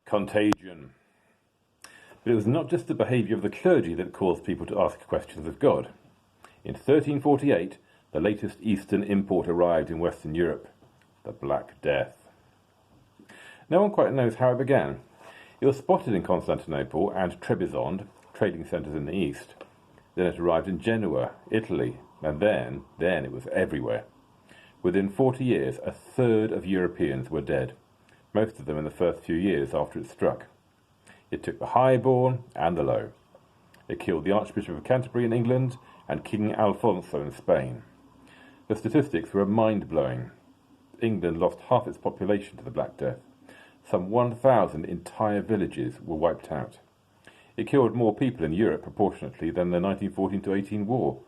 Contagion. But it was not just the behaviour of the clergy that caused people to ask questions of God. In 1348, the latest Eastern import arrived in Western Europe, the Black Death. No one quite knows how it began. It was spotted in Constantinople and Trebizond, trading centres in the east. Then it arrived in Genoa, Italy, and then it was everywhere. Within 40 years, a third of Europeans were dead, most of them in the first few years after it struck. It took the highborn and the low. It killed the Archbishop of Canterbury in England and King Alfonso in Spain. The statistics were mind-blowing. England lost half its population to the Black Death. Some 1,000 entire villages were wiped out. It killed more people in Europe proportionately than the 1914-18 war.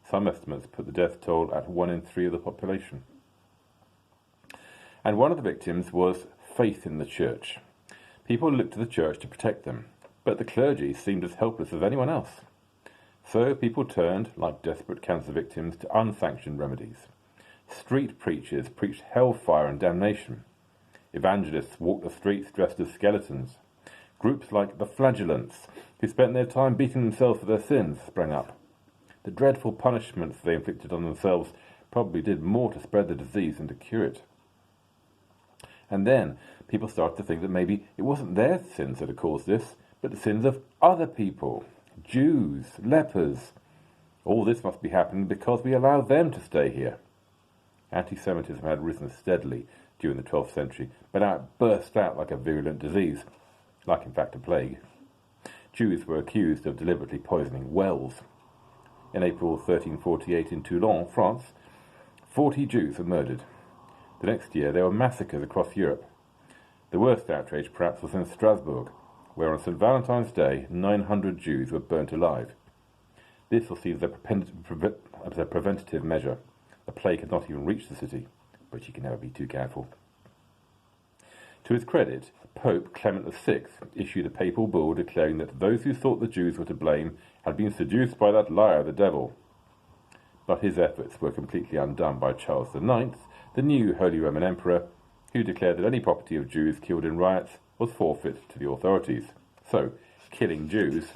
Some estimates put the death toll at 1 in 3 of the population. And one of the victims was faith in the church. People looked to the church to protect them, but the clergy seemed as helpless as anyone else. So people turned, like desperate cancer victims, to unsanctioned remedies. Street preachers preached hellfire and damnation. Evangelists walked the streets dressed as skeletons. Groups like the Flagellants, who spent their time beating themselves for their sins, sprang up. The dreadful punishments they inflicted on themselves probably did more to spread the disease than to cure it. And then people started to think that maybe it wasn't their sins that had caused this, but the sins of other people, Jews, lepers. All this must be happening because we allow them to stay here. Anti-Semitism had risen steadily during the 12th century, but now it burst out like a virulent disease, like in fact a plague. Jews were accused of deliberately poisoning wells. In April 1348 in Toulon, France, 40 Jews were murdered. The next year there were massacres across Europe. The worst outrage perhaps was in Strasbourg, where on St. Valentine's Day 900 Jews were burnt alive. This was seen as a preventative measure. The plague had not even reached the city, but you can never be too careful. To his credit, Pope Clement VI issued a papal bull declaring that those who thought the Jews were to blame had been seduced by that liar, the devil. But his efforts were completely undone by Charles IX, the new Holy Roman Emperor, who declared that any property of Jews killed in riots was forfeit to the authorities. So, killing Jews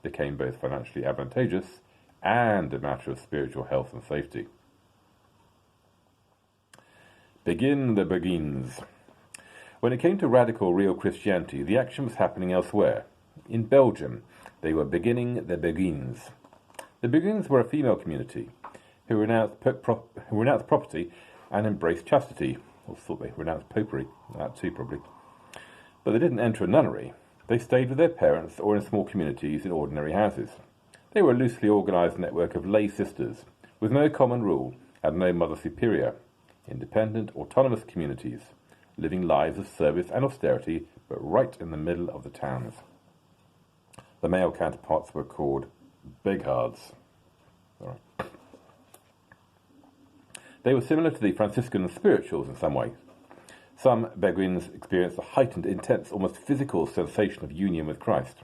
became both financially advantageous and a matter of spiritual health and safety. Begin the Beguines. When it came to radical real Christianity, the action was happening elsewhere. In Belgium, they were beginning the Beguines. The Beguines were a female community who renounced property and embraced chastity, or thought they renounced popery, that too probably. But they didn't enter a nunnery. They stayed with their parents or in small communities in ordinary houses. They were a loosely organised network of lay sisters, with no common rule and no mother superior. Independent, autonomous communities, living lives of service and austerity, but right in the middle of the towns. The male counterparts were called Beguines. They were similar to the Franciscan spirituals in some ways. Some Beguines experienced a heightened, intense, almost physical sensation of union with Christ.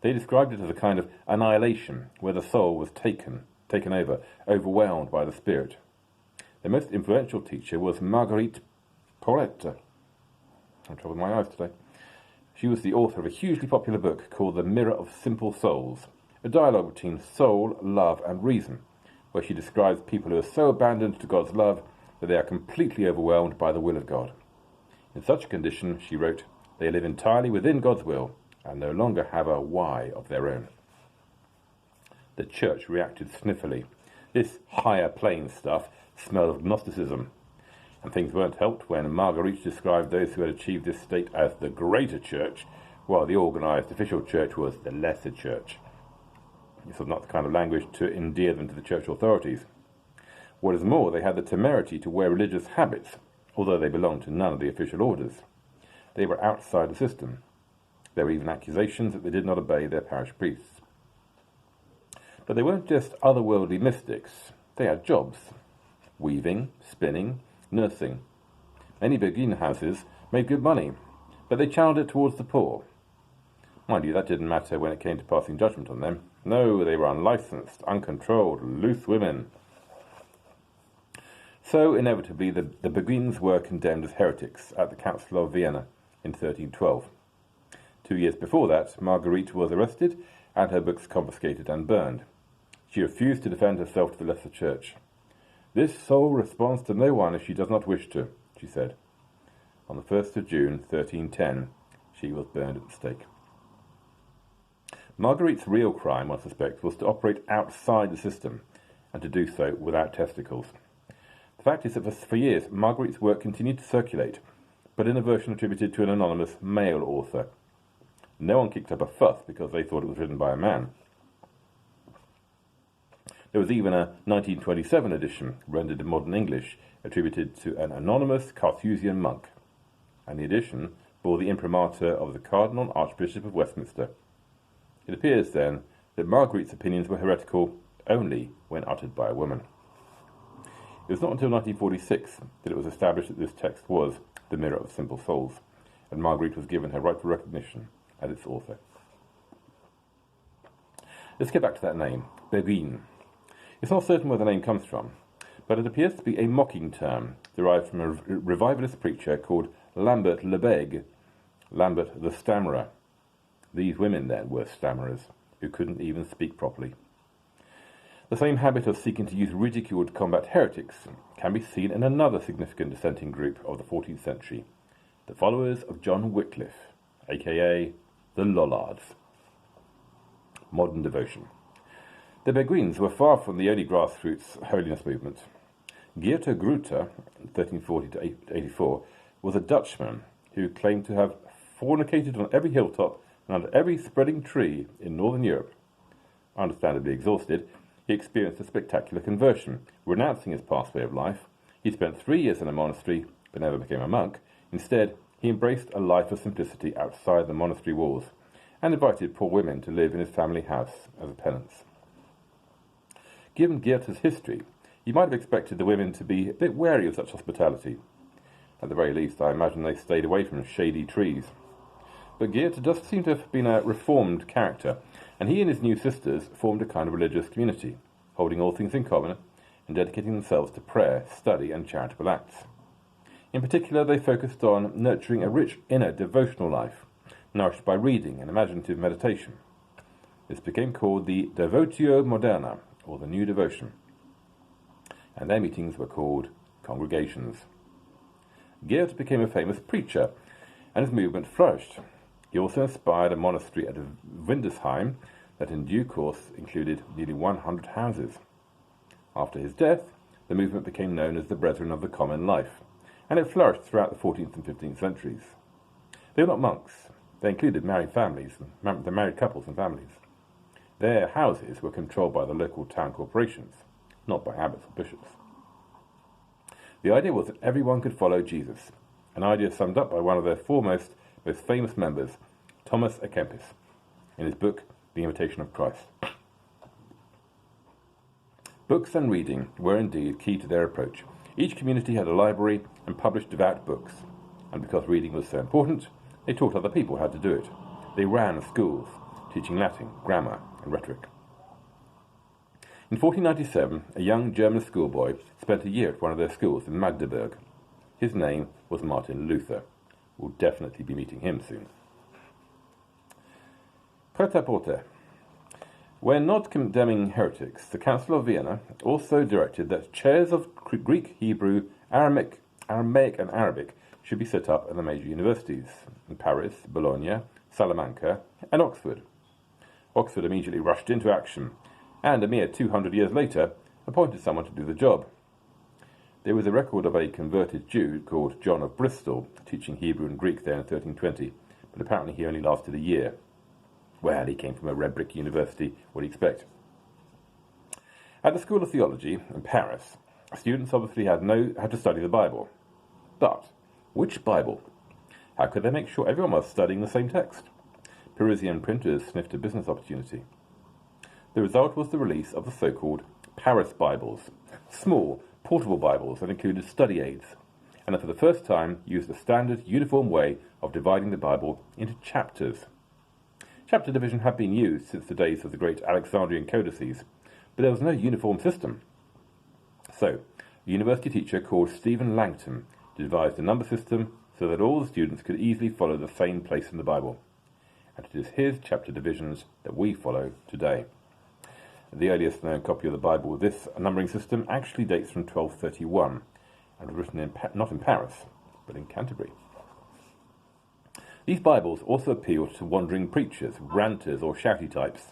They described it as a kind of annihilation, where the soul was taken over, overwhelmed by the Spirit. Their most influential teacher was Marguerite Porete. I'm having trouble with my eyes today. She was the author of a hugely popular book called The Mirror of Simple Souls, a dialogue between soul, love, and reason, where she describes people who are so abandoned to God's love that they are completely overwhelmed by the will of God. In such a condition, she wrote, they live entirely within God's will and no longer have a why of their own. The church reacted sniffily. This higher plane stuff smelled of Gnosticism, and things weren't helped when Marguerite described those who had achieved this state as the greater church, while the organised official church was the lesser church. This was not the kind of language to endear them to the church authorities. What is more, they had the temerity to wear religious habits, although they belonged to none of the official orders. They were outside the system. There were even accusations that they did not obey their parish priests. But they weren't just otherworldly mystics. They had jobs. Weaving, spinning, nursing. Many Beguine houses made good money, but they channeled it towards the poor. Mind you, that didn't matter when it came to passing judgment on them. No, they were unlicensed, uncontrolled, loose women. So, inevitably, the Beguines were condemned as heretics at the Council of Vienna in 1312. 2 years before that, Marguerite was arrested and her books confiscated and burned. She refused to defend herself to the lesser church. "This soul responds to no one if she does not wish to," she said. On the 1st of June 1310, she was burned at the stake. Marguerite's real crime, one suspects, was to operate outside the system, and to do so without testicles. The fact is that for years, Marguerite's work continued to circulate, but in a version attributed to an anonymous male author. No one kicked up a fuss because they thought it was written by a man. There was even a 1927 edition, rendered in modern English, attributed to an anonymous Carthusian monk, and the edition bore the imprimatur of the Cardinal Archbishop of Westminster. It appears, then, that Marguerite's opinions were heretical only when uttered by a woman. It was not until 1946 that it was established that this text was the mirror of simple souls, and Marguerite was given her rightful recognition as its author. Let's get back to that name, Beguines. It's not certain where the name comes from, but it appears to be a mocking term derived from a revivalist preacher called Lambert le Bègue, Lambert the Stammerer. These women, then, were stammerers who couldn't even speak properly. The same habit of seeking to use ridicule to combat heretics can be seen in another significant dissenting group of the 14th century, the followers of John Wycliffe, aka the Lollards. Modern devotion. The Beguines were far from the only grassroots holiness movement. Geert Groote, 1340 to 84, was a Dutchman who claimed to have fornicated on every hilltop and under every spreading tree in northern Europe. Understandably exhausted, he experienced a spectacular conversion. Renouncing his past way of life, he spent 3 years in a monastery, but never became a monk. Instead, he embraced a life of simplicity outside the monastery walls, and invited poor women to live in his family house as a penance. Given Geerte's history, you might have expected the women to be a bit wary of such hospitality. At the very least, I imagine they stayed away from shady trees. But Geerte does seem to have been a reformed character, and he and his new sisters formed a kind of religious community, holding all things in common and dedicating themselves to prayer, study, and charitable acts. In particular, they focused on nurturing a rich inner devotional life, nourished by reading and imaginative meditation. This became called the Devotio Moderna, or the New Devotion, and their meetings were called congregations. Geert became a famous preacher, and his movement flourished. He also inspired a monastery at Windesheim that in due course included nearly 100 houses. After his death, the movement became known as the Brethren of the Common Life, and it flourished throughout the 14th and 15th centuries. They were not monks. They included married couples and families. Their houses were controlled by the local town corporations, not by abbots or bishops. The idea was that everyone could follow Jesus, an idea summed up by one of their foremost, most famous members, Thomas à Kempis, in his book, The Imitation of Christ. Books and reading were indeed key to their approach. Each community had a library and published devout books, and because reading was so important, they taught other people how to do it. They ran schools, teaching Latin, grammar, and rhetoric. In 1497, a young German schoolboy spent a year at one of their schools in Magdeburg. His name was Martin Luther. We'll definitely be meeting him soon. Prêt-à-porter. When not condemning heretics, the Council of Vienna also directed that chairs of Greek, Hebrew, Aramaic, and Arabic should be set up at the major universities in Paris, Bologna, Salamanca, and Oxford. Oxford immediately rushed into action, and a mere 200 years later appointed someone to do the job. There was a record of a converted Jew called John of Bristol teaching Hebrew and Greek there in 1320, but apparently he only lasted a year. Well, he came from a red brick university, what do you expect? At the School of Theology in Paris, students obviously had to study the Bible. But which Bible? How could they make sure everyone was studying the same text? Parisian printers sniffed a business opportunity. The result was the release of the so-called Paris Bibles, small, portable Bibles that included study aids, and that for the first time used the standard uniform way of dividing the Bible into chapters. Chapter division had been used since the days of the great Alexandrian codices, but there was no uniform system. So, a university teacher called Stephen Langton devised a number system so that all the students could easily follow the same place in the Bible. And it is his chapter divisions that we follow today. The earliest known copy of the Bible with this numbering system actually dates from 1231 and was written not in Paris, but in Canterbury. These Bibles also appealed to wandering preachers, ranters or shouty types.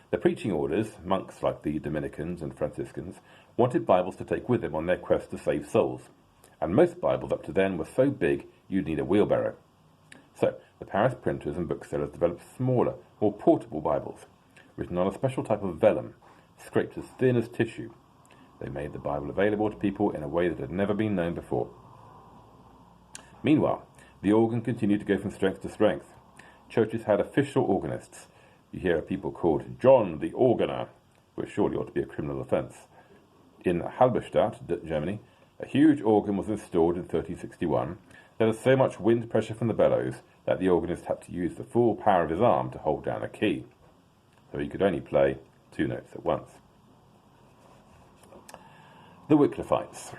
The preaching orders, monks like the Dominicans and Franciscans, wanted Bibles to take with them on their quest to save souls, and most Bibles up to then were so big you'd need a wheelbarrow. So the Paris printers and booksellers developed smaller, more portable Bibles, written on a special type of vellum, scraped as thin as tissue. They made the Bible available to people in a way that had never been known before. Meanwhile, the organ continued to go from strength to strength. Churches had official organists. You hear of people called John the Organer, which surely ought to be a criminal offence. In Halberstadt, Germany, a huge organ was installed in 1361. There was so much wind pressure from the bellows that the organist had to use the full power of his arm to hold down a key, so he could only play 2 notes at once. The Wyclifites.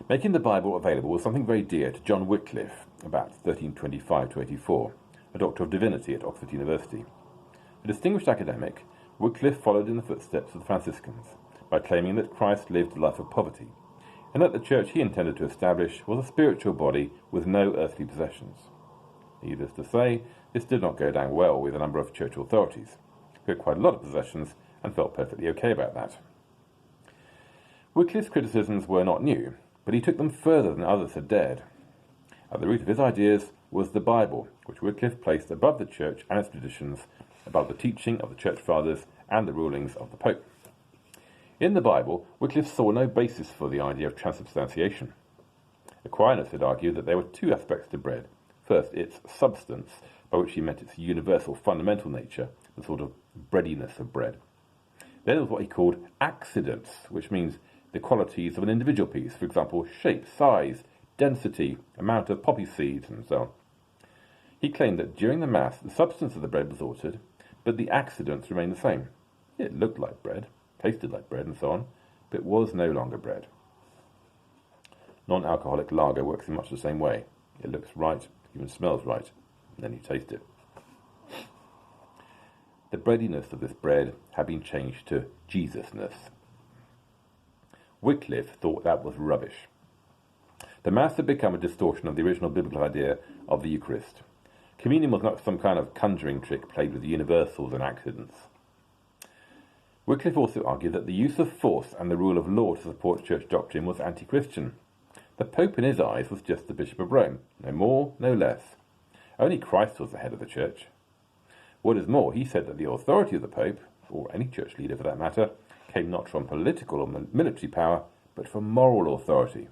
Making the Bible available was something very dear to John Wycliffe, about 1325 to 84, a doctor of divinity at Oxford University. A distinguished academic, Wycliffe followed in the footsteps of the Franciscans by claiming that Christ lived a life of poverty, and that the church he intended to establish was a spiritual body with no earthly possessions. Needless to say, this did not go down well with a number of church authorities, who had quite a lot of possessions and felt perfectly okay about that. Wycliffe's criticisms were not new, but he took them further than others had dared. At the root of his ideas was the Bible, which Wycliffe placed above the church and its traditions, above the teaching of the church fathers and the rulings of the Pope. In the Bible, Wycliffe saw no basis for the idea of transubstantiation. Aquinas had argued that there were 2 aspects to bread. First, its substance, by which he meant its universal fundamental nature, the sort of breadiness of bread. Then there was what he called accidents, which means the qualities of an individual piece, for example, shape, size, density, amount of poppy seeds, and so on. He claimed that during the Mass, the substance of the bread was altered, but the accidents remained the same. It looked like bread, tasted like bread, and so on, but it was no longer bread. Non-alcoholic lager works in much the same way. It looks right, even smells right, and then you taste it. The breadiness of this bread had been changed to Jesusness. Wycliffe thought that was rubbish. The Mass had become a distortion of the original biblical idea of the Eucharist. Communion was not some kind of conjuring trick played with universals and accidents. Wycliffe also argued that the use of force and the rule of law to support church doctrine was anti-Christian. The Pope in his eyes was just the Bishop of Rome, no more, no less. Only Christ was the head of the church. What is more, he said that the authority of the Pope, or any church leader for that matter, came not from political or military power, but from moral authority.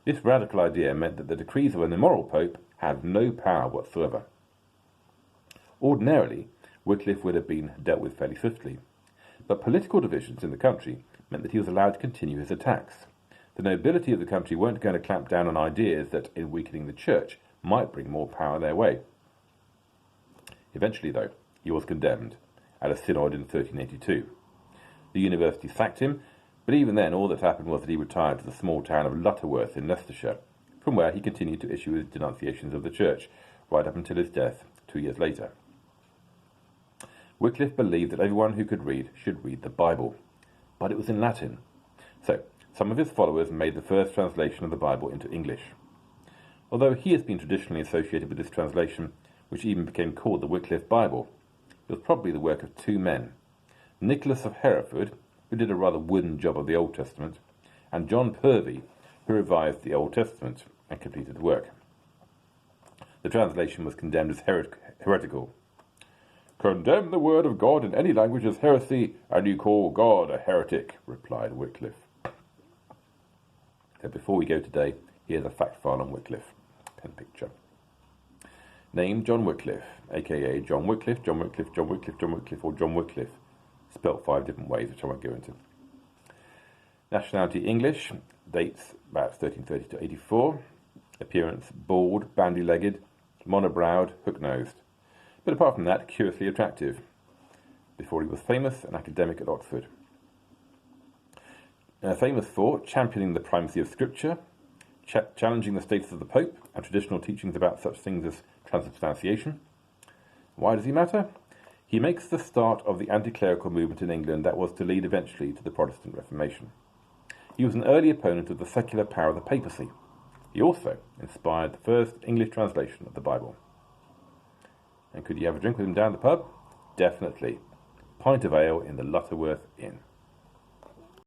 This radical idea meant that the decrees of an immoral Pope had no power whatsoever. Ordinarily, Wycliffe would have been dealt with fairly swiftly, but political divisions in the country meant that he was allowed to continue his attacks. The nobility of the country weren't going to clamp down on ideas that, in weakening the church, might bring more power their way. Eventually, though, he was condemned at a synod in 1382. The university sacked him, but even then all that happened was that he retired to the small town of Lutterworth in Leicestershire, from where he continued to issue his denunciations of the church, right up until his death 2 years later. Wycliffe believed that everyone who could read should read the Bible, but it was in Latin. So, some of his followers made the first translation of the Bible into English. Although he has been traditionally associated with this translation, which even became called the Wycliffe Bible, it was probably the work of 2 men, Nicholas of Hereford, who did a rather wooden job of the Old Testament, and John Purvey, who revised the Old Testament and completed the work. The translation was condemned as heretical. "Condemn the word of God in any language as heresy, and you call God a heretic," replied Wycliffe. So before we go today, here's a fact file on Wycliffe. Pen picture. Name John Wycliffe, aka John Wycliffe, John Wycliffe, John Wycliffe, John Wycliffe, or John Wycliffe. Spelt 5 different ways, which I won't go into. Nationality English, dates about 1330 to 84. Appearance bald, bandy-legged, monobrowed, hook-nosed. But apart from that, curiously attractive. Before he was famous, an academic at Oxford. Famous for championing the primacy of Scripture, challenging the status of the Pope, and traditional teachings about such things as transubstantiation. Why does he matter? He makes the start of the anti-clerical movement in England that was to lead eventually to the Protestant Reformation. He was an early opponent of the secular power of the papacy. He also inspired the first English translation of the Bible. And could you have a drink with him down the pub? Definitely. Pint of ale in the Lutterworth Inn.